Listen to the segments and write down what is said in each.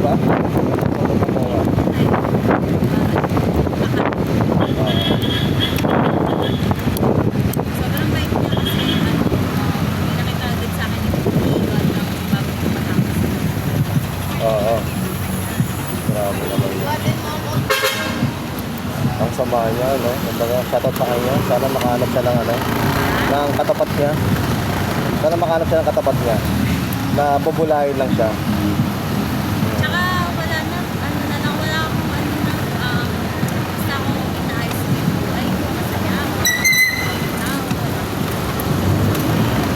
ba? Soto Momoa. Sobrang bait niya kasi may nakita agad sa akin yung iwan ng bago ko matapos. Oo. Grabe naman yun. Ang sama niya, no? Kumbaga, shoutout sa kanya. Sana makahanap siya ng ano, ng katapat niya. Sana makahanap siya ng katapat niya. Na bubulahin lang siya. Tsaka wala na, ano na lang, wala akong ano na, basta akong inaayos ko yung buhay ko, masaya ako, tao,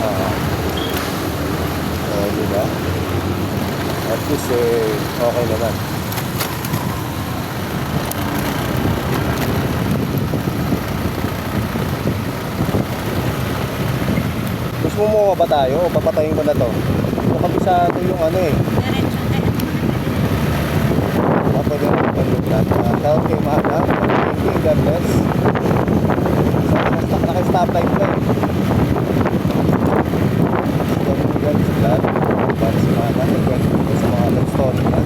Oo. Di ba? At least, okay naman. Gusto mo ba tayo o papatayin ko na to? Ito kabisado yung ano eh. diretso na yan. Pwede mo ito lang. Shout kay Mama. Thank you. God bless. Naka-stoplight ko eh. God sa vlog. Para si Mama. Nag-kwento ko sa mga love story na.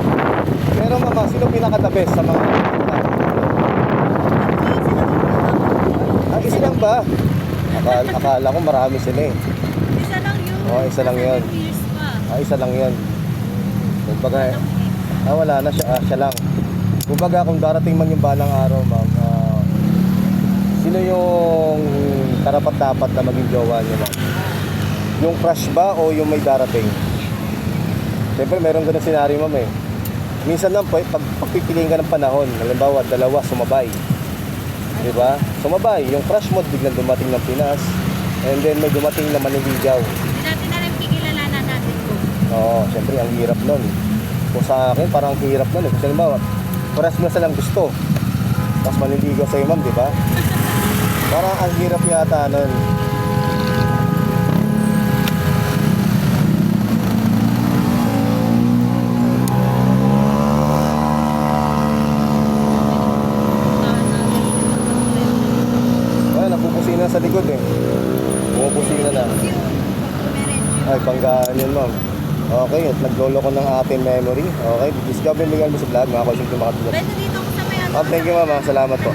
Pero Mama, sino pinaka-the best sa mga isa lang ba? Akala ko marami sila eh. Isa lang yun. Oo, isa lang yun. Years pa. Isa lang yun. Kumbaga, wala na siya, siya lang. Kumbaga, kung darating man yung balang araw, ma'am, sino yung karapat-dapat na maging jowa niyo, ma'am? Yung crush ba o yung may darating? Siyempre, meron ganun senaryo, ma'am eh. Minsan lang, pagpipiliin ka ng panahon, halimbawa, dalawa, sumabay. Diba? Sumabay, yung crush mo, biglang dumating ng Pinas. And then, may dumating na maniligaw. Hindi natin alam kikilalanan natin ko. Oo, siyempre, ang hirap nun. Kung sa akin, parang ang hirap nun eh. Kasi halimbawa, paras mo silang gusto. Tapos maniligaw sa'yo, ma'am, di ba? Parang ang hirap yata nun. Ay, napupusina sa likod eh. Pumupusina na. Ay, panggaan yun, ma'am. Okay, at naglolo ko ng ating memory. Okay, discover legal mo sa vlog. Mga kausing tumakatulad. Pwede dito ako sa may ano. Thank you, ma'am. Salamat po.